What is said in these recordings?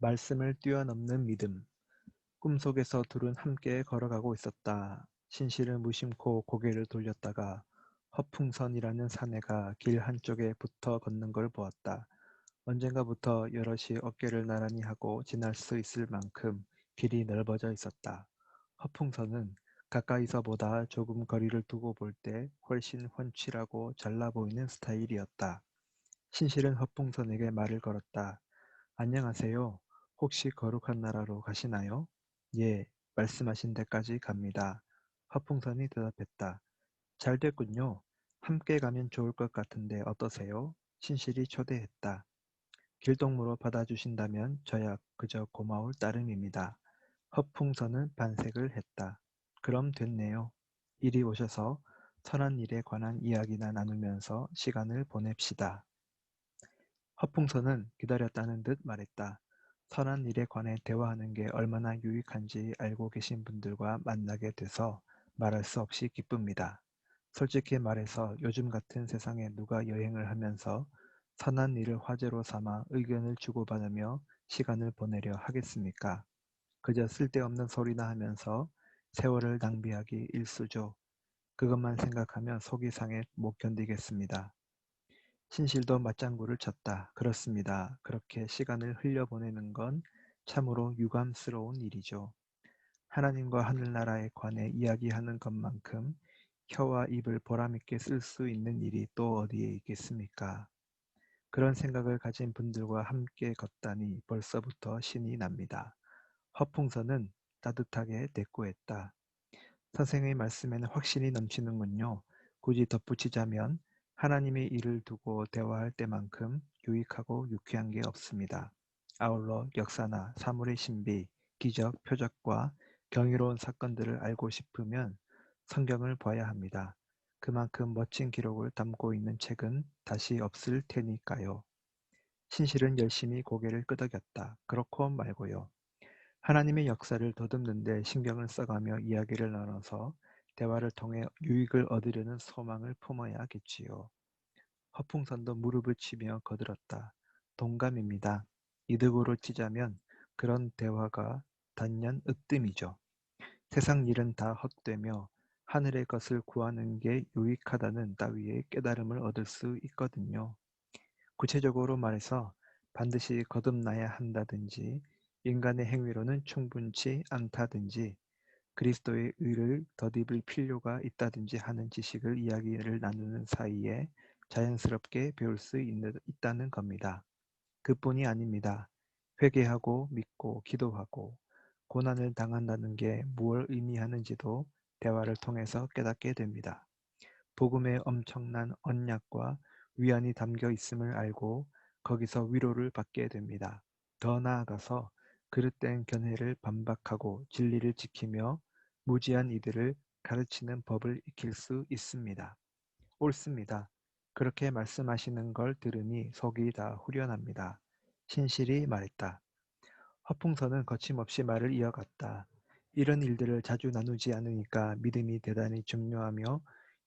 말씀을 뛰어넘는 믿음. 꿈속에서 둘은 함께 걸어가고 있었다. 신실은 무심코 고개를 돌렸다가 허풍선이라는 사내가 길 한쪽에 붙어 걷는 걸 보았다. 언젠가부터 여럿이 어깨를 나란히 하고 지날 수 있을 만큼 길이 넓어져 있었다. 허풍선은 가까이서보다 조금 거리를 두고 볼 때 훨씬 훤칠하고 잘나 보이는 스타일이었다. 신실은 허풍선에게 말을 걸었다. 안녕하세요. 혹시 거룩한 나라로 가시나요? 예, 말씀하신 데까지 갑니다. 허풍선이 대답했다. 잘 됐군요. 함께 가면 좋을 것 같은데 어떠세요? 신실이 초대했다. 길동무로 받아주신다면 저야 그저 고마울 따름입니다. 허풍선은 반색을 했다. 그럼 됐네요. 이리 오셔서 선한 일에 관한 이야기나 나누면서 시간을 보냅시다. 허풍선은 기다렸다는 듯 말했다. 선한 일에 관해 대화하는 게 얼마나 유익한지 알고 계신 분들과 만나게 돼서 말할 수 없이 기쁩니다. 솔직히 말해서 요즘 같은 세상에 누가 여행을 하면서 선한 일을 화제로 삼아 의견을 주고받으며 시간을 보내려 하겠습니까? 그저 쓸데없는 소리나 하면서 세월을 낭비하기 일쑤죠. 그것만 생각하면 속이 상해 못 견디겠습니다. 신실도 맞장구를 쳤다. 그렇습니다. 그렇게 시간을 흘려보내는 건 참으로 유감스러운 일이죠. 하나님과 하늘나라에 관해 이야기하는 것만큼 혀와 입을 보람있게 쓸 수 있는 일이 또 어디에 있겠습니까? 그런 생각을 가진 분들과 함께 걷다니 벌써부터 신이 납니다. 허풍선은 따뜻하게 대꾸했다. 선생의 말씀에는 확신이 넘치는군요. 굳이 덧붙이자면 하나님의 일을 두고 대화할 때만큼 유익하고 유쾌한 게 없습니다. 아울러 역사나 사물의 신비, 기적, 표적과 경이로운 사건들을 알고 싶으면 성경을 봐야 합니다. 그만큼 멋진 기록을 담고 있는 책은 다시 없을 테니까요. 신실은 열심히 고개를 끄덕였다. 그렇고 말고요. 하나님의 역사를 더듬는데 신경을 써가며 이야기를 나눠서 대화를 통해 유익을 얻으려는 소망을 품어야겠지요. 허풍선도 무릎을 치며 거들었다. 동감입니다. 이득으로 치자면 그런 대화가 단연 으뜸이죠. 세상 일은 다 헛되며 하늘의 것을 구하는 게 유익하다는 따위의 깨달음을 얻을 수 있거든요. 구체적으로 말해서 반드시 거듭나야 한다든지 인간의 행위로는 충분치 않다든지 그리스도의 의를 덧입을 필요가 있다든지 하는 지식을 이야기를 나누는 사이에 자연스럽게 배울 수 있다는 겁니다. 그뿐이 아닙니다. 회개하고 믿고 기도하고 고난을 당한다는 게 무엇을 의미하는지도 대화를 통해서 깨닫게 됩니다. 복음에 엄청난 언약과 위안이 담겨 있음을 알고 거기서 위로를 받게 됩니다. 더 나아가서 그릇된 견해를 반박하고 진리를 지키며 무지한 이들을 가르치는 법을 익힐 수 있습니다. 옳습니다. 그렇게 말씀하시는 걸 들으니 속이 다 후련합니다. 신실히 말했다. 허풍선은 거침없이 말을 이어갔다. 이런 일들을 자주 나누지 않으니까 믿음이 대단히 중요하며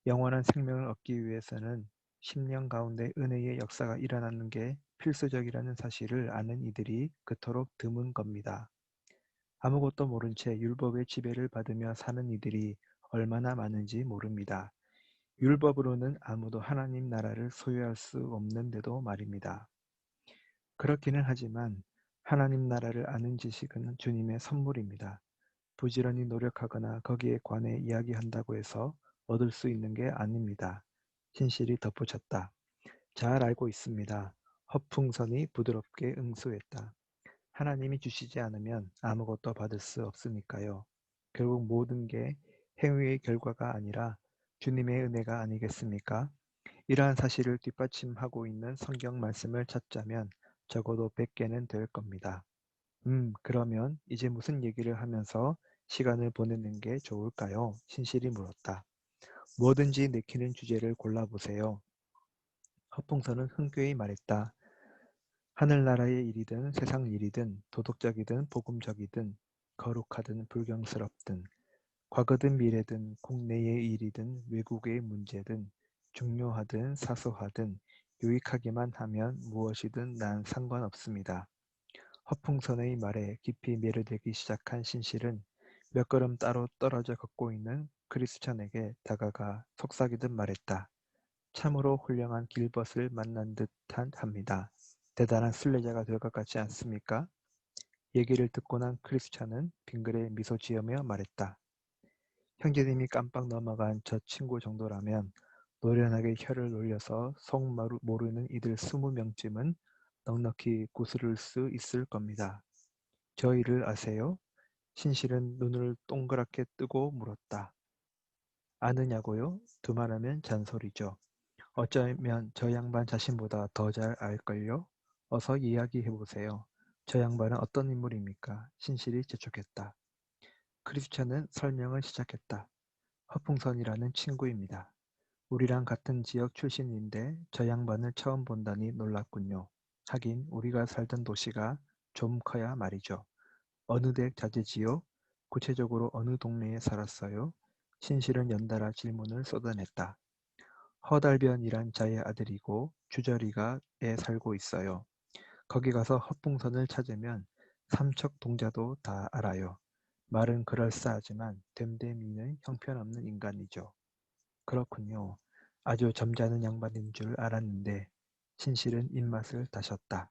영원한 생명을 얻기 위해서는 심령 가운데 은혜의 역사가 일어나는 게 필수적이라는 사실을 아는 이들이 그토록 드문 겁니다. 아무것도 모른 채 율법의 지배를 받으며 사는 이들이 얼마나 많은지 모릅니다. 율법으로는 아무도 하나님 나라를 소유할 수 없는데도 말입니다. 그렇기는 하지만 하나님 나라를 아는 지식은 주님의 선물입니다. 부지런히 노력하거나 거기에 관해 이야기한다고 해서 얻을 수 있는 게 아닙니다. 신실이 덧붙였다. 잘 알고 있습니다. 허풍선이 부드럽게 응수했다. 하나님이 주시지 않으면 아무것도 받을 수 없으니까요. 결국 모든 게 행위의 결과가 아니라 주님의 은혜가 아니겠습니까? 이러한 사실을 뒷받침하고 있는 성경 말씀을 찾자면 적어도 100개는 될 겁니다. 그러면 이제 무슨 얘기를 하면서 시간을 보내는 게 좋을까요? 신실이 물었다. 뭐든지 내키는 주제를 골라보세요. 허풍선은 흔쾌히 말했다. 하늘나라의 일이든 세상 일이든 도덕적이든 복음적이든 거룩하든 불경스럽든 과거든 미래든 국내의 일이든 외국의 문제든 중요하든 사소하든 유익하기만 하면 무엇이든 난 상관없습니다. 허풍선의 말에 깊이 매료되기 시작한 신실은 몇 걸음 따로 떨어져 걷고 있는 크리스천에게 다가가 속삭이듯 말했다. 참으로 훌륭한 길벗을 만난 듯한 합니다. 대단한 순례자가 될 것 같지 않습니까? 얘기를 듣고 난 크리스찬은 빙그레 미소 지으며 말했다. 형제님이 깜빡 넘어간 저 친구 정도라면 노련하게 혀를 놀려서 속 모르는 이들 20명쯤은 넉넉히 구스를 수 있을 겁니다. 저희를 아세요? 신실은 눈을 동그랗게 뜨고 물었다. 아느냐고요? 두말하면 잔소리죠. 어쩌면 저 양반 자신보다 더 잘 알걸요? 어서 이야기해보세요. 저 양반은 어떤 인물입니까? 신실이 재촉했다. 크리스천은 설명을 시작했다. 허풍선이라는 친구입니다. 우리랑 같은 지역 출신인데 저 양반을 처음 본다니 놀랐군요. 하긴 우리가 살던 도시가 좀 커야 말이죠. 어느 댁 자제지요? 구체적으로 어느 동네에 살았어요? 신실은 연달아 질문을 쏟아냈다. 허달변이란 자의 아들이고 주저리가에 살고 있어요. 거기 가서 허풍선을 찾으면 삼척동자도 다 알아요. 말은 그럴싸하지만 됨됨이는 형편없는 인간이죠. 그렇군요. 아주 점잖은 양반인 줄 알았는데 신실은 입맛을 다셨다.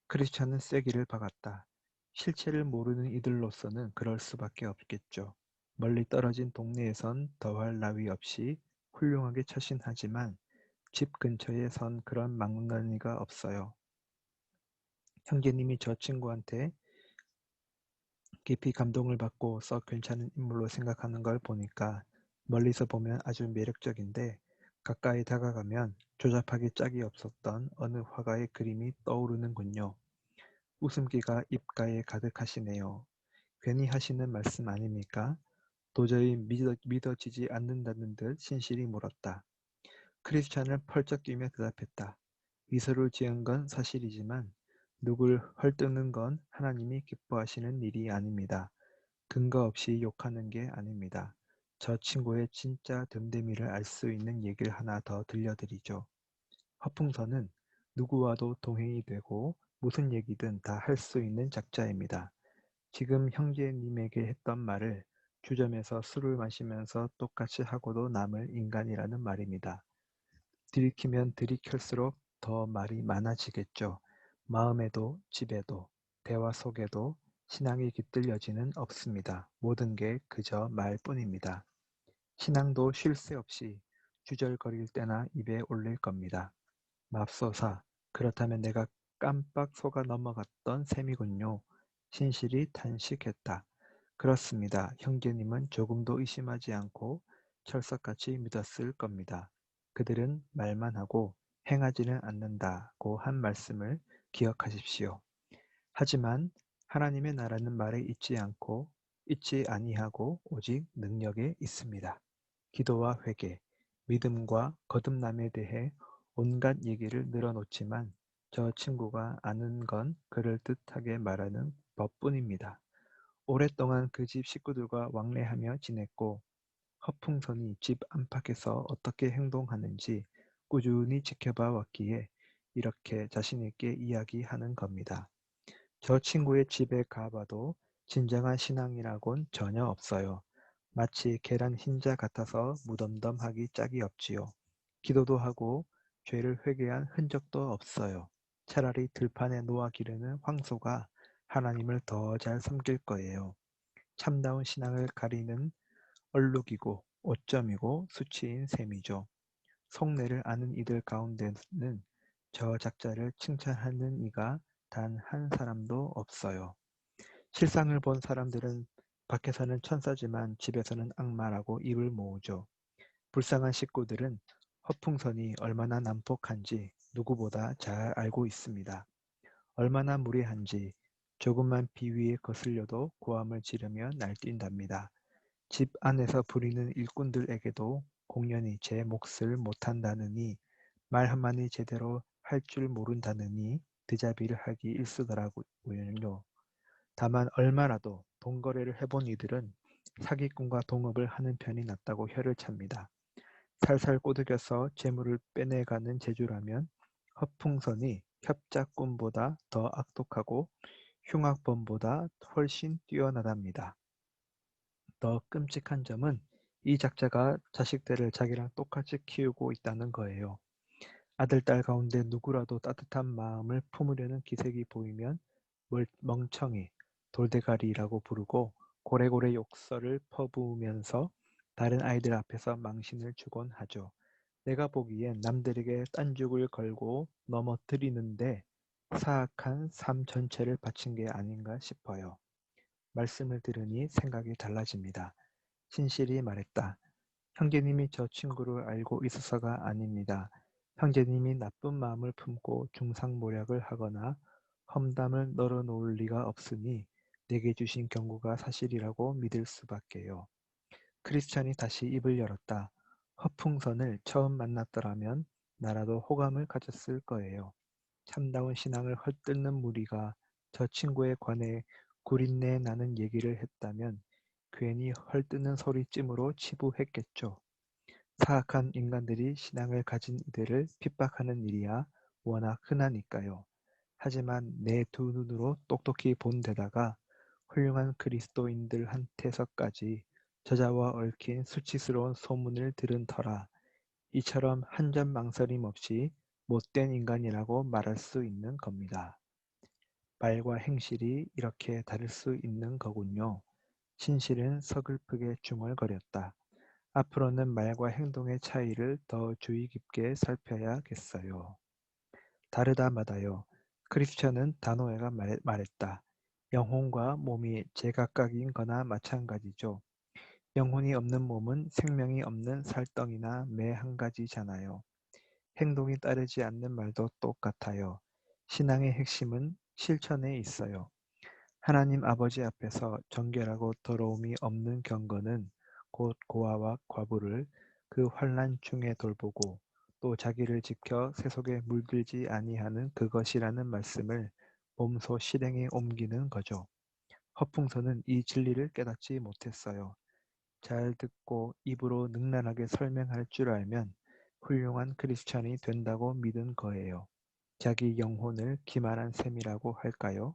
크리스찬은 쐐기를 박았다. 실체를 모르는 이들로서는 그럴 수밖에 없겠죠. 멀리 떨어진 동네에선 더할 나위 없이 훌륭하게 처신하지만 집 근처에 선 그런 망나니가 없어요. 형제님이 저 친구한테 깊이 감동을 받고 썩 괜찮은 인물로 생각하는 걸 보니까 멀리서 보면 아주 매력적인데 가까이 다가가면 조잡하기 짝이 없었던 어느 화가의 그림이 떠오르는군요. 웃음기가 입가에 가득하시네요. 괜히 하시는 말씀 아닙니까? 도저히 믿어지지 않는다는 듯 신실히 물었다. 크리스찬은 펄쩍 뛰며 대답했다. 미소를 지은 건 사실이지만 누굴 헐뜯는 건 하나님이 기뻐하시는 일이 아닙니다. 근거 없이 욕하는 게 아닙니다. 저 친구의 진짜 됨됨이를 알 수 있는 얘기를 하나 더 들려드리죠. 허풍선은 누구와도 동행이 되고 무슨 얘기든 다 할 수 있는 작자입니다. 지금 형제님에게 했던 말을 주점에서 술을 마시면서 똑같이 하고도 남을 인간이라는 말입니다. 들이키면 들이킬수록 더 말이 많아지겠죠. 마음에도 집에도 대화 속에도 신앙이 깃들여지는 없습니다. 모든 게 그저 말뿐입니다. 신앙도 쉴 새 없이 주절거릴 때나 입에 올릴 겁니다. 맙소사, 그렇다면 내가 깜빡 속아 넘어갔던 셈이군요. 신실이 탄식했다. 그렇습니다. 형제님은 조금도 의심하지 않고 철석같이 믿었을 겁니다. 그들은 말만 하고 행하지는 않는다고 한 말씀을 기억하십시오. 하지만 하나님의 나라는 말에 있지 아니하고 오직 능력에 있습니다. 기도와 회개, 믿음과 거듭남에 대해 온갖 얘기를 늘어놓지만 저 친구가 아는 건 그럴듯하게 말하는 법뿐입니다. 오랫동안 그 집 식구들과 왕래하며 지냈고 허풍선이 집 안팎에서 어떻게 행동하는지 꾸준히 지켜봐 왔기에 이렇게 자신있게 이야기하는 겁니다. 저 친구의 집에 가봐도 진정한 신앙이라곤 전혀 없어요. 마치 계란 흰자 같아서 무덤덤하기 짝이 없지요. 기도도 하고 죄를 회개한 흔적도 없어요. 차라리 들판에 놓아 기르는 황소가 하나님을 더 잘 섬길 거예요. 참다운 신앙을 가리는 얼룩이고 오점이고 수치인 셈이죠. 속내를 아는 이들 가운데는 저 작자를 칭찬하는 이가 단 한 사람도 없어요. 실상을 본 사람들은 밖에서는 천사지만 집에서는 악마라고 입을 모으죠. 불쌍한 식구들은 허풍선이 얼마나 난폭한지 누구보다 잘 알고 있습니다. 얼마나 무례한지 조금만 비위에 거슬려도 고함을 지르며 날뛴답니다. 집 안에서 부리는 일꾼들에게도 공연히 제 몫을 못한다느니 말 한마디 제대로 할 줄 모른다느니 드자비를 하기 일쑤더라고요. 다만 얼마라도 돈거래를 해본 이들은 사기꾼과 동업을 하는 편이 낫다고 혀를 찹니다. 살살 꼬드겨서 재물을 빼내가는 재주라면 허풍선이 협작꾼보다 더 악독하고 흉악범보다 훨씬 뛰어나답니다. 더 끔찍한 점은 이 작자가 자식들을 자기랑 똑같이 키우고 있다는 거예요. 아들, 딸 가운데 누구라도 따뜻한 마음을 품으려는 기색이 보이면 멍청이, 돌대가리라고 부르고 고래고래 욕설을 퍼부으면서 다른 아이들 앞에서 망신을 주곤 하죠. 내가 보기엔 남들에게 딴죽을 걸고 넘어뜨리는데 사악한 삶 전체를 바친 게 아닌가 싶어요. 말씀을 들으니 생각이 달라집니다. 신실히 말했다. 형제님이 저 친구를 알고 있어서가 아닙니다. 형제님이 나쁜 마음을 품고 중상모략을 하거나 험담을 널어놓을 리가 없으니 내게 주신 경고가 사실이라고 믿을 수밖에요. 크리스천이 다시 입을 열었다. 허풍선을 처음 만났더라면 나라도 호감을 가졌을 거예요. 참다운 신앙을 헐뜯는 무리가 저 친구에 관해 구린내 나는 얘기를 했다면 괜히 헐뜯는 소리쯤으로 치부했겠죠. 사악한 인간들이 신앙을 가진 이들을 핍박하는 일이야 워낙 흔하니까요. 하지만 내 두 눈으로 똑똑히 본 데다가 훌륭한 그리스도인들한테서까지 저자와 얽힌 수치스러운 소문을 들은 터라 이처럼 한 점 망설임 없이 못된 인간이라고 말할 수 있는 겁니다. 말과 행실이 이렇게 다를 수 있는 거군요. 신실은 서글프게 중얼거렸다. 앞으로는 말과 행동의 차이를 더 주의 깊게 살펴야겠어요. 다르다 마다요. 크리스천은 단호해가 말했다. 영혼과 몸이 제각각인 거나 마찬가지죠. 영혼이 없는 몸은 생명이 없는 살덩이나 매 한 가지잖아요. 행동이 따르지 않는 말도 똑같아요. 신앙의 핵심은 실천에 있어요. 하나님 아버지 앞에서 정결하고 더러움이 없는 경건은 곧 고아와 과부를 그 환난 중에 돌보고 또 자기를 지켜 세속에 물들지 아니하는 그것이라는 말씀을 몸소 실행에 옮기는 거죠. 허풍선은 이 진리를 깨닫지 못했어요. 잘 듣고 입으로 능란하게 설명할 줄 알면 훌륭한 크리스찬이 된다고 믿은 거예요. 자기 영혼을 기만한 셈이라고 할까요?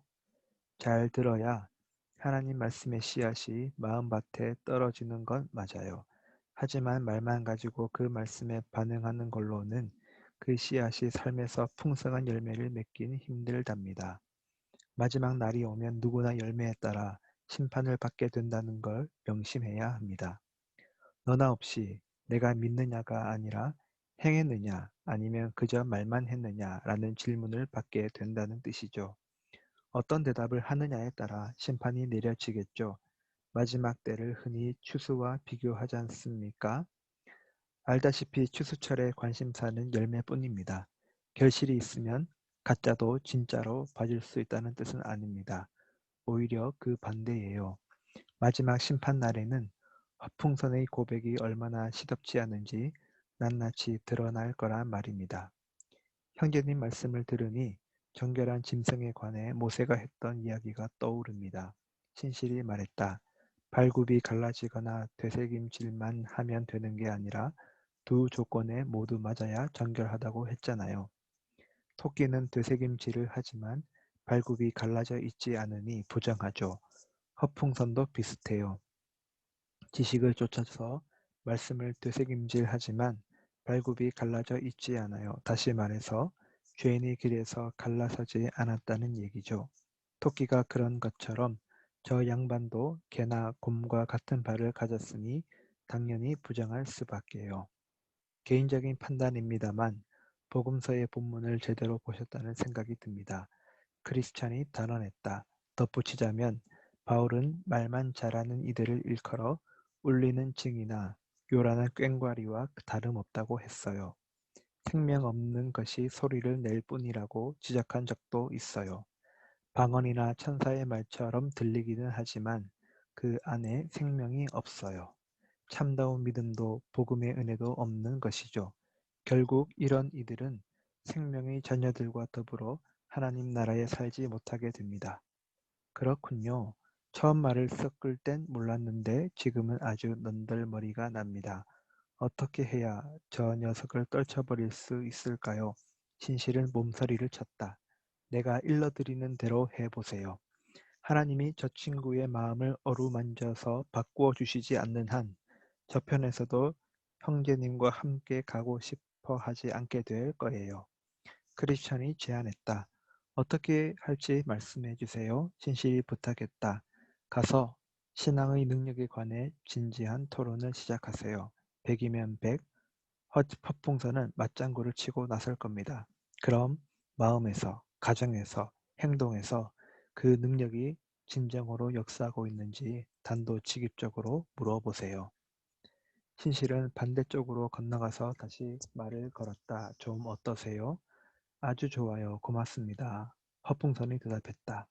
잘 들어야 하나님 말씀의 씨앗이 마음밭에 떨어지는 건 맞아요. 하지만 말만 가지고 그 말씀에 반응하는 걸로는 그 씨앗이 삶에서 풍성한 열매를 맺긴 힘들답니다. 마지막 날이 오면 누구나 열매에 따라 심판을 받게 된다는 걸 명심해야 합니다. 너나 없이 내가 믿느냐가 아니라 행했느냐 아니면 그저 말만 했느냐라는 질문을 받게 된다는 뜻이죠. 어떤 대답을 하느냐에 따라 심판이 내려지겠죠. 마지막 때를 흔히 추수와 비교하지 않습니까? 알다시피 추수철의 관심사는 열매뿐입니다. 결실이 있으면 가짜도 진짜로 봐줄 수 있다는 뜻은 아닙니다. 오히려 그 반대예요. 마지막 심판 날에는 허풍선의 고백이 얼마나 시덥지 않은지 낱낱이 드러날 거란 말입니다. 형제님 말씀을 들으니 정결한 짐승에 관해 모세가 했던 이야기가 떠오릅니다. 신실히 말했다. 발굽이 갈라지거나 되새김질만 하면 되는 게 아니라 두 조건에 모두 맞아야 정결하다고 했잖아요. 토끼는 되새김질을 하지만 발굽이 갈라져 있지 않으니 부정하죠. 허풍선도 비슷해요. 지식을 쫓아서 말씀을 되새김질하지만 발굽이 갈라져 있지 않아요. 다시 말해서 죄인의 길에서 갈라서지 않았다는 얘기죠. 토끼가 그런 것처럼 저 양반도 개나 곰과 같은 발을 가졌으니 당연히 부정할 수밖에요. 개인적인 판단입니다만 복음서의 본문을 제대로 보셨다는 생각이 듭니다. 크리스찬이 단언했다. 덧붙이자면 바울은 말만 잘하는 이들을 일컬어 울리는 징이나 요란한 꽹과리와 다름없다고 했어요. 생명 없는 것이 소리를 낼 뿐이라고 지적한 적도 있어요. 방언이나 천사의 말처럼 들리기는 하지만 그 안에 생명이 없어요. 참다운 믿음도 복음의 은혜도 없는 것이죠. 결국 이런 이들은 생명의 자녀들과 더불어 하나님 나라에 살지 못하게 됩니다. 그렇군요. 처음 말을 섞을 땐 몰랐는데 지금은 아주 너덜머리가 납니다. 어떻게 해야 저 녀석을 떨쳐버릴 수 있을까요? 신실은 몸서리를 쳤다. 내가 일러드리는 대로 해보세요. 하나님이 저 친구의 마음을 어루만져서 바꾸어 주시지 않는 한 저편에서도 형제님과 함께 가고 싶어 하지 않게 될 거예요. 크리스천이 제안했다. 어떻게 할지 말씀해 주세요. 진실이 부탁했다. 가서 신앙의 능력에 관해 진지한 토론을 시작하세요. 100이면 100, 허풍선은 맞장구를 치고 나설 겁니다. 그럼 마음에서, 가정에서, 행동에서 그 능력이 진정으로 역사하고 있는지 단도직입적으로 물어보세요. 신실은 반대쪽으로 건너가서 다시 말을 걸었다. 좀 어떠세요? 아주 좋아요. 고맙습니다. 허풍선이 대답했다.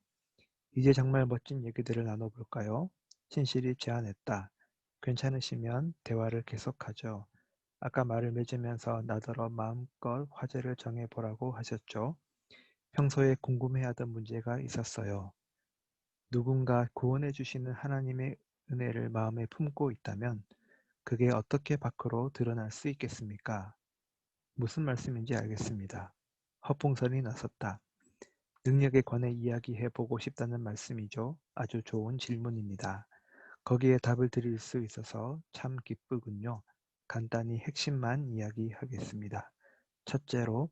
이제 정말 멋진 얘기들을 나눠볼까요? 신실이 제안했다. 괜찮으시면 대화를 계속하죠. 아까 말을 맺으면서 나더러 마음껏 화제를 정해보라고 하셨죠. 평소에 궁금해하던 문제가 있었어요. 누군가 구원해 주시는 하나님의 은혜를 마음에 품고 있다면 그게 어떻게 밖으로 드러날 수 있겠습니까? 무슨 말씀인지 알겠습니다. 허풍선이 나섰다. 능력에 관해 이야기해 보고 싶다는 말씀이죠. 아주 좋은 질문입니다. 거기에 답을 드릴 수 있어서 참 기쁘군요. 간단히 핵심만 이야기하겠습니다. 첫째로,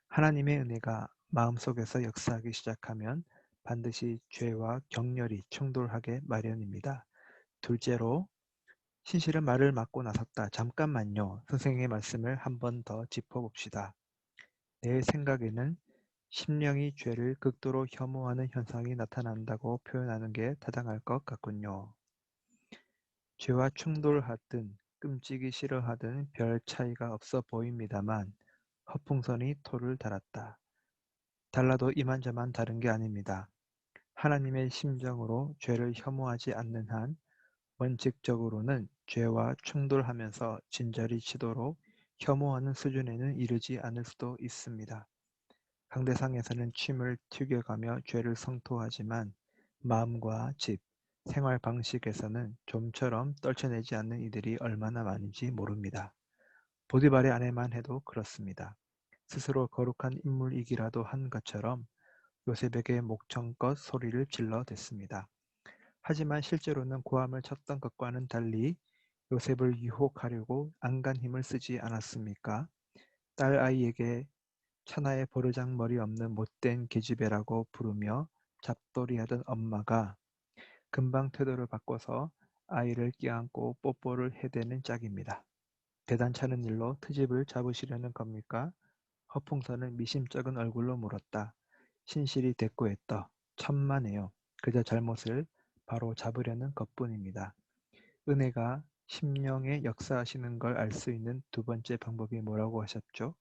하나님의 은혜가 마음속에서 역사하기 시작하면 반드시 죄와 격렬히 충돌하게 마련입니다. 둘째로, 신실은 말을 막고 나섰다. 잠깐만요. 선생님의 말씀을 한 번 더 짚어봅시다. 내 생각에는 심령이 죄를 극도로 혐오하는 현상이 나타난다고 표현하는 게 타당할 것 같군요. 죄와 충돌하든 끔찍이 싫어하든 별 차이가 없어 보입니다만 허풍선이 토를 달았다. 달라도 이만저만 다른 게 아닙니다. 하나님의 심정으로 죄를 혐오하지 않는 한 원칙적으로는 죄와 충돌하면서 진저리 치도록 혐오하는 수준에는 이르지 않을 수도 있습니다. 강대상에서는 침을 튀겨가며 죄를 성토하지만 마음과 집, 생활 방식에서는 좀처럼 떨쳐내지 않는 이들이 얼마나 많은지 모릅니다. 보디발의 아내만 해도 그렇습니다. 스스로 거룩한 인물이기라도 한 것처럼 요셉에게 목청껏 소리를 질러댔습니다. 하지만 실제로는 고함을 쳤던 것과는 달리 요셉을 유혹하려고 안간 힘을 쓰지 않았습니까? 딸 아이에게 천하의 버르장머리 없는 못된 계집애라고 부르며 잡돌이하던 엄마가 금방 태도를 바꿔서 아이를 껴안고 뽀뽀를 해대는 짝입니다. 대단찮은 일로 트집을 잡으시려는 겁니까? 허풍선은 미심쩍은 얼굴로 물었다. 신실이 대꾸했다. 천만에요. 그저 잘못을 바로 잡으려는 것뿐입니다. 은혜가 심령에 역사하시는 걸 알 수 있는 두 번째 방법이 뭐라고 하셨죠?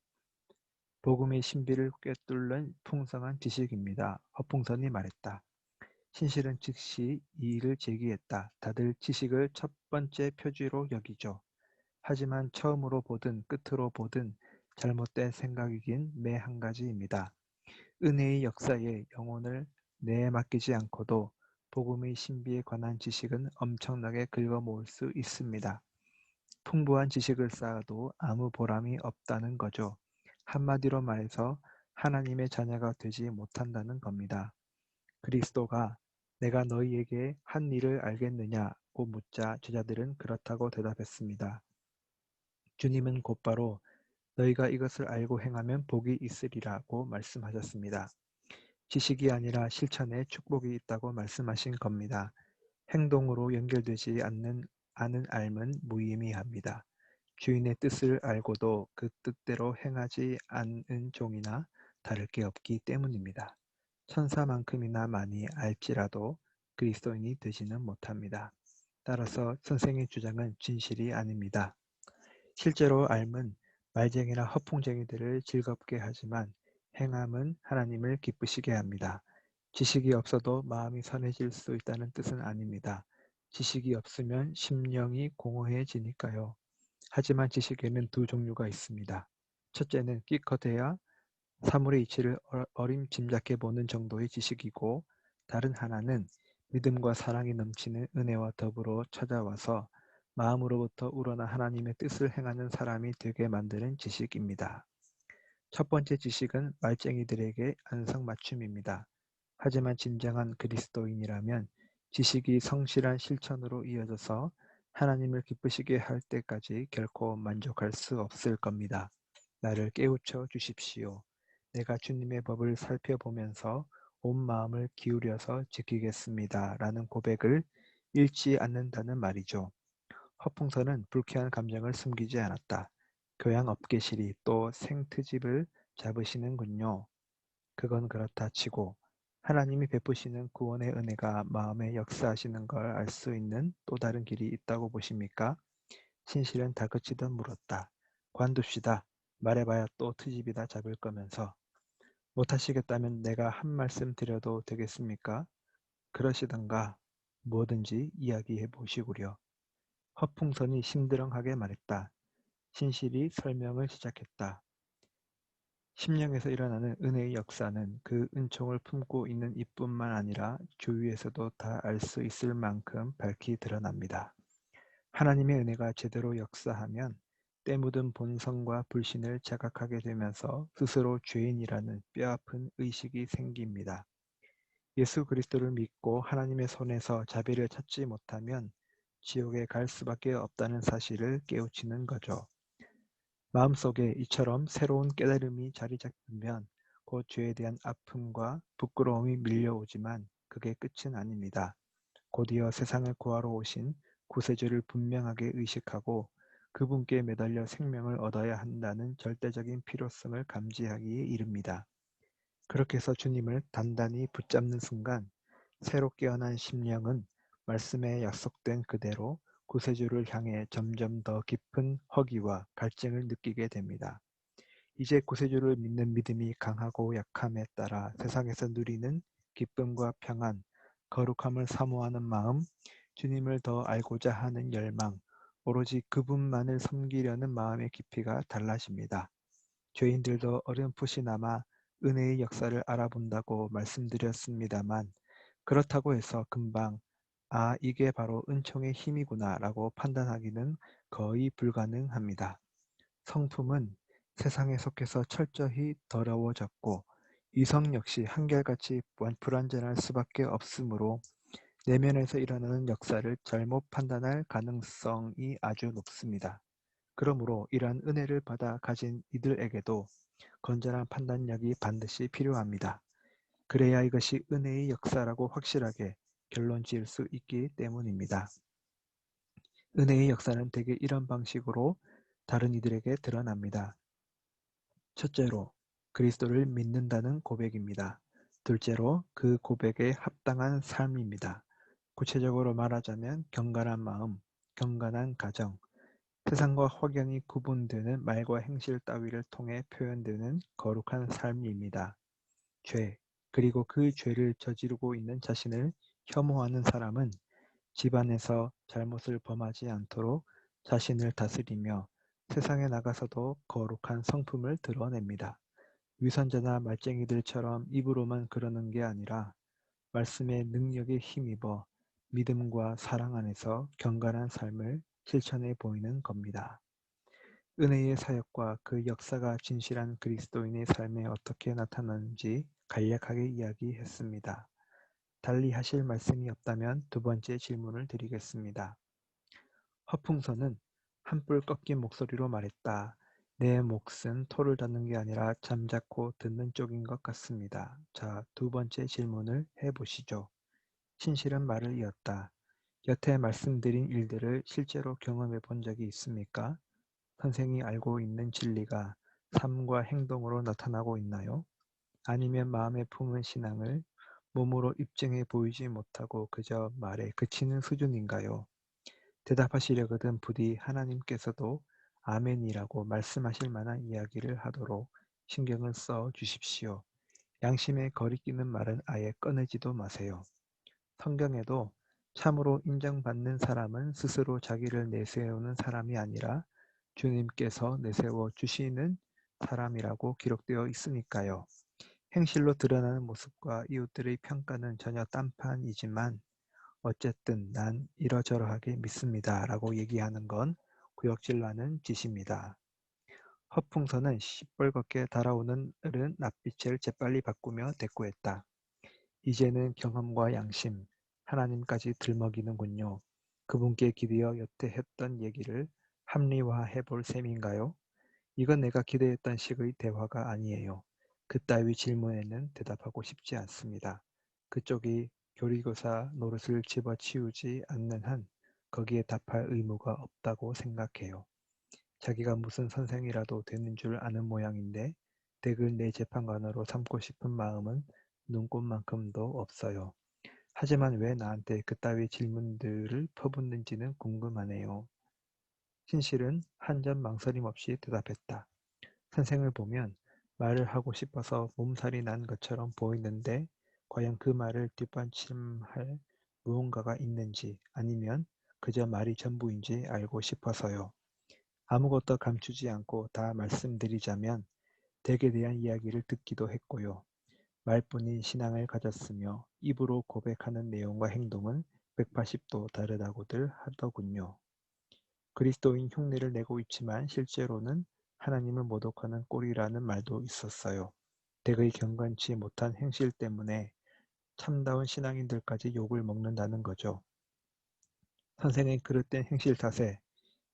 복음의 신비를 꿰뚫는 풍성한 지식입니다. 허풍선이 말했다. 신실은 즉시 이의를 제기했다. 다들 지식을 첫 번째 표지로 여기죠. 하지만 처음으로 보든 끝으로 보든 잘못된 생각이긴 매 한 가지입니다. 은혜의 역사에 영혼을 내맡기지 않고도 복음의 신비에 관한 지식은 엄청나게 긁어모을 수 있습니다. 풍부한 지식을 쌓아도 아무 보람이 없다는 거죠. 한마디로 말해서 하나님의 자녀가 되지 못한다는 겁니다. 그리스도가 내가 너희에게 한 일을 알겠느냐고 묻자 제자들은 그렇다고 대답했습니다. 주님은 곧바로 너희가 이것을 알고 행하면 복이 있으리라고 말씀하셨습니다. 지식이 아니라 실천에 축복이 있다고 말씀하신 겁니다. 행동으로 연결되지 않는 아는 삶은 무의미합니다. 주인의 뜻을 알고도 그 뜻대로 행하지 않은 종이나 다를 게 없기 때문입니다. 천사만큼이나 많이 알지라도 그리스도인이 되지는 못합니다. 따라서 선생의 주장은 진실이 아닙니다. 실제로 삶은 말쟁이나 허풍쟁이들을 즐겁게 하지만 행함은 하나님을 기쁘시게 합니다. 지식이 없어도 마음이 선해질 수 있다는 뜻은 아닙니다. 지식이 없으면 심령이 공허해지니까요. 하지만 지식에는 두 종류가 있습니다. 첫째는 기껏해야 사물의 이치를 어림짐작해 보는 정도의 지식이고, 다른 하나는 믿음과 사랑이 넘치는 은혜와 더불어 찾아와서 마음으로부터 우러나 하나님의 뜻을 행하는 사람이 되게 만드는 지식입니다. 첫 번째 지식은 말쟁이들에게 안성맞춤입니다. 하지만 진정한 그리스도인이라면 지식이 성실한 실천으로 이어져서 하나님을 기쁘시게 할 때까지 결코 만족할 수 없을 겁니다. 나를 깨우쳐 주십시오. 내가 주님의 법을 살펴보면서 온 마음을 기울여서 지키겠습니다. 라는 고백을 잃지 않는다는 말이죠. 허풍선은 불쾌한 감정을 숨기지 않았다. 교양 업계실이 또 생트집을 잡으시는군요. 그건 그렇다 치고 하나님이 베푸시는 구원의 은혜가 마음에 역사하시는 걸 알 수 있는 또 다른 길이 있다고 보십니까? 신실은 다그치듯 물었다. 관둡시다. 말해봐야 또 트집이다 잡을 거면서. 못하시겠다면 내가 한 말씀 드려도 되겠습니까? 그러시던가 뭐든지 이야기해 보시구려. 허풍선이 심드렁하게 말했다. 신실이 설명을 시작했다. 심령에서 일어나는 은혜의 역사는 그 은총을 품고 있는 이뿐만 아니라 주위에서도 다 알 수 있을 만큼 밝히 드러납니다. 하나님의 은혜가 제대로 역사하면 때 묻은 본성과 불신을 자각하게 되면서 스스로 죄인이라는 뼈아픈 의식이 생깁니다. 예수 그리스도를 믿고 하나님의 손에서 자비를 찾지 못하면 지옥에 갈 수밖에 없다는 사실을 깨우치는 거죠. 마음속에 이처럼 새로운 깨달음이 자리 잡으면 곧 죄에 대한 아픔과 부끄러움이 밀려오지만 그게 끝은 아닙니다. 곧이어 세상을 구하러 오신 구세주를 분명하게 의식하고 그분께 매달려 생명을 얻어야 한다는 절대적인 필요성을 감지하기에 이릅니다. 그렇게 해서 주님을 단단히 붙잡는 순간 새로 깨어난 심령은 말씀에 약속된 그대로 구세주를 향해 점점 더 깊은 허기와 갈증을 느끼게 됩니다. 이제 구세주를 믿는 믿음이 강하고 약함에 따라 세상에서 누리는 기쁨과 평안, 거룩함을 사모하는 마음, 주님을 더 알고자 하는 열망, 오로지 그분만을 섬기려는 마음의 깊이가 달라집니다. 죄인들도 어렴풋이나마 은혜의 역사를 알아본다고 말씀드렸습니다만 그렇다고 해서 금방 아, 이게 바로 은총의 힘이구나 라고 판단하기는 거의 불가능합니다. 성품은 세상에 속해서 철저히 더러워졌고 이성 역시 한결같이 불완전할 수밖에 없으므로 내면에서 일어나는 역사를 잘못 판단할 가능성이 아주 높습니다. 그러므로 이러한 은혜를 받아 가진 이들에게도 건전한 판단력이 반드시 필요합니다. 그래야 이것이 은혜의 역사라고 확실하게 결론 지을 수 있기 때문입니다. 은혜의 역사는 대개 이런 방식으로 다른 이들에게 드러납니다. 첫째로, 그리스도를 믿는다는 고백입니다. 둘째로, 그 고백에 합당한 삶입니다. 구체적으로 말하자면 경건한 마음, 경건한 가정, 세상과 확연히 구분되는 말과 행실 따위를 통해 표현되는 거룩한 삶입니다. 죄, 그리고 그 죄를 저지르고 있는 자신을 혐오하는 사람은 집안에서 잘못을 범하지 않도록 자신을 다스리며 세상에 나가서도 거룩한 성품을 드러냅니다. 위선자나 말쟁이들처럼 입으로만 그러는 게 아니라 말씀의 능력에 힘입어 믿음과 사랑 안에서 경건한 삶을 실천해 보이는 겁니다. 은혜의 사역과 그 역사가 진실한 그리스도인의 삶에 어떻게 나타나는지 간략하게 이야기했습니다. 달리 하실 말씀이 없다면 두 번째 질문을 드리겠습니다. 허풍선은 한뿔 꺾인 목소리로 말했다. 내 몫은 토를 닫는 게 아니라 잠자코 듣는 쪽인 것 같습니다. 자, 두 번째 질문을 해보시죠. 신실은 말을 이었다. 여태 말씀드린 일들을 실제로 경험해 본 적이 있습니까? 선생이 알고 있는 진리가 삶과 행동으로 나타나고 있나요? 아니면 마음에 품은 신앙을 몸으로 입증해 보이지 못하고 그저 말에 그치는 수준인가요? 대답하시려거든 부디 하나님께서도 아멘이라고 말씀하실 만한 이야기를 하도록 신경을 써 주십시오. 양심에 거리끼는 말은 아예 꺼내지도 마세요. 성경에도 참으로 인정받는 사람은 스스로 자기를 내세우는 사람이 아니라 주님께서 내세워 주시는 사람이라고 기록되어 있으니까요. 행실로 드러나는 모습과 이웃들의 평가는 전혀 딴판이지만 어쨌든 난 이러저러하게 믿습니다 라고 얘기하는 건 구역질 나는 짓입니다. 허풍선은 시뻘겋게 달아오는 낯빛을 재빨리 바꾸며 대꾸했다. 이제는 경험과 양심, 하나님까지 들먹이는군요. 그분께 기대어 여태 했던 얘기를 합리화해 볼 셈인가요? 이건 내가 기대했던 식의 대화가 아니에요. 그따위 질문에는 대답하고 싶지 않습니다. 그쪽이 교리교사 노릇을 집어치우지 않는 한 거기에 답할 의무가 없다고 생각해요. 자기가 무슨 선생이라도 되는 줄 아는 모양인데 댁을 내 재판관으로 삼고 싶은 마음은 눈꼽만큼도 없어요. 하지만 왜 나한테 그따위 질문들을 퍼붓는지는 궁금하네요. 신실은 한 점 망설임 없이 대답했다. 선생을 보면 말을 하고 싶어서 몸살이 난 것처럼 보이는데 과연 그 말을 뒷받침할 무언가가 있는지 아니면 그저 말이 전부인지 알고 싶어서요. 아무것도 감추지 않고 다 말씀드리자면 댁에 대한 이야기를 듣기도 했고요. 말뿐인 신앙을 가졌으며 입으로 고백하는 내용과 행동은 180도 다르다고들 하더군요. 그리스도인 흉내를 내고 있지만 실제로는 하나님을 모독하는 꼴이라는 말도 있었어요. 댁의 경건치 못한 행실 때문에 참다운 신앙인들까지 욕을 먹는다는 거죠. 선생의 그릇된 행실 탓에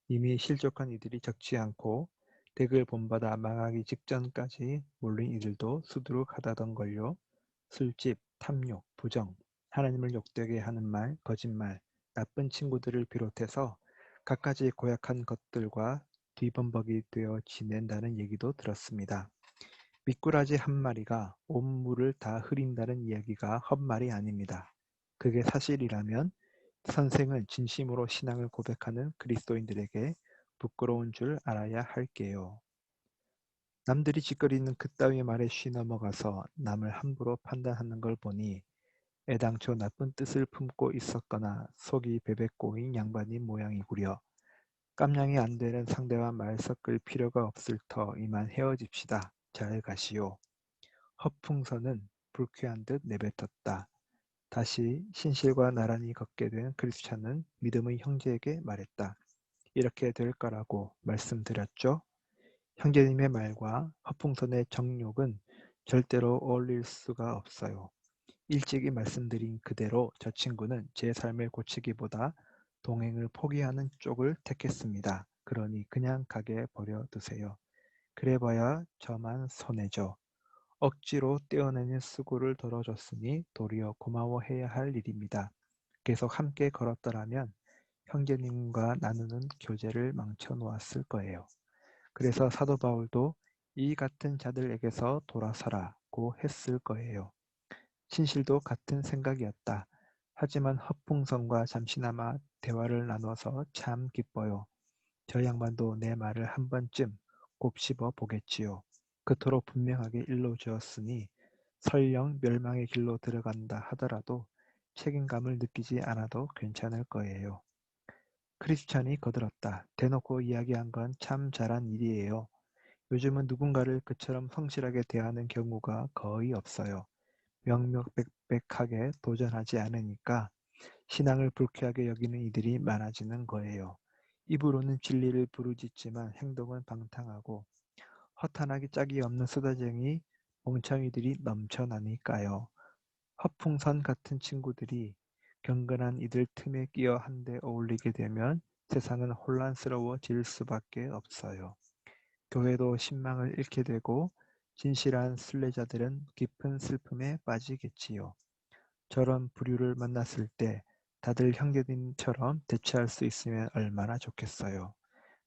이미 실족한 이들이 적지 않고 댁을 본받아 망하기 직전까지 몰린 이들도 수두룩하다던걸요. 술집, 탐욕, 부정, 하나님을 욕되게 하는 말, 거짓말, 나쁜 친구들을 비롯해서 갖가지 고약한 것들과 뒤범벅이 되어 지낸다는 얘기도 들었습니다. 미꾸라지 한 마리가 온 물을 다 흐린다는 이야기가 헛말이 아닙니다. 그게 사실이라면 선생은 진심으로 신앙을 고백하는 그리스도인들에게 부끄러운 줄 알아야 할게요. 남들이 짓거리는 그따위 말에 쉬 넘어가서 남을 함부로 판단하는 걸 보니 애당초 나쁜 뜻을 품고 있었거나 속이 베베 꼬인 양반인 모양이구려. 깜냥이 안 되는 상대와 말 섞을 필요가 없을 터 이만 헤어집시다. 잘 가시오. 허풍선은 불쾌한 듯 내뱉었다. 다시 신실과 나란히 걷게 된 크리스찬은 믿음의 형제에게 말했다. 이렇게 될 거라고 말씀드렸죠? 형제님의 말과 허풍선의 정욕은 절대로 어울릴 수가 없어요. 일찍이 말씀드린 그대로 저 친구는 제 삶을 고치기보다 동행을 포기하는 쪽을 택했습니다. 그러니 그냥 가게 버려두세요. 그래봐야 저만 손해죠. 억지로 떼어내는 수고를 덜어줬으니 도리어 고마워해야 할 일입니다. 계속 함께 걸었더라면 형제님과 나누는 교제를 망쳐놓았을 거예요. 그래서 사도 바울도 이 같은 자들에게서 돌아서라고 했을 거예요. 신실도 같은 생각이었다. 하지만 허풍성과 잠시나마 대화를 나눠서 참 기뻐요. 저 양반도 내 말을 한 번쯤 곱씹어 보겠지요. 그토록 분명하게 일러주었으니 설령 멸망의 길로 들어간다 하더라도 책임감을 느끼지 않아도 괜찮을 거예요. 크리스찬이 거들었다. 대놓고 이야기한 건 참 잘한 일이에요. 요즘은 누군가를 그처럼 성실하게 대하는 경우가 거의 없어요. 명명백백하게 도전하지 않으니까 신앙을 불쾌하게 여기는 이들이 많아지는 거예요. 입으로는 진리를 부르짖지만 행동은 방탕하고 허탄하기 짝이 없는 수다쟁이 멍청이들이 넘쳐나니까요. 허풍선 같은 친구들이 경건한 이들 틈에 끼어 한데 어울리게 되면 세상은 혼란스러워질 수밖에 없어요. 교회도 신망을 잃게 되고 진실한 순례자들은 깊은 슬픔에 빠지겠지요. 저런 부류를 만났을 때 다들 형제님처럼 대처할 수 있으면 얼마나 좋겠어요.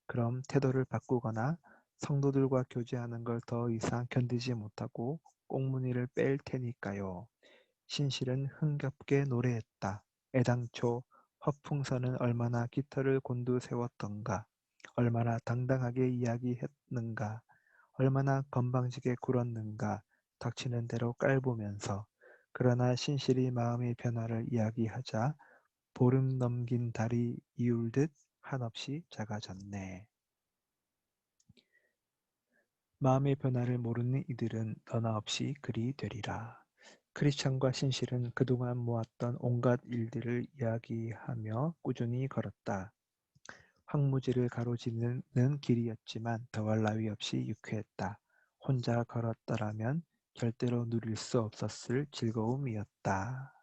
그럼 태도를 바꾸거나 성도들과 교제하는 걸 더 이상 견디지 못하고 꽁무니를 뺄 테니까요. 신실은 흥겹게 노래했다. 애당초 허풍선은 얼마나 깃털을 곤두세웠던가, 얼마나 당당하게 이야기했는가, 얼마나 건방지게 굴었는가, 닥치는 대로 깔보면서. 그러나 신실이 마음의 변화를 이야기하자 보름 넘긴 달이 이울듯 한없이 작아졌네. 마음의 변화를 모르는 이들은 너나 없이 그리 되리라. 크리스찬과 신실은 그동안 모았던 온갖 일들을 이야기하며 꾸준히 걸었다. 황무지를 가로지르는 길이었지만 더할 나위 없이 유쾌했다. 혼자 걸었더라면 절대로 누릴 수 없었을 즐거움이었다.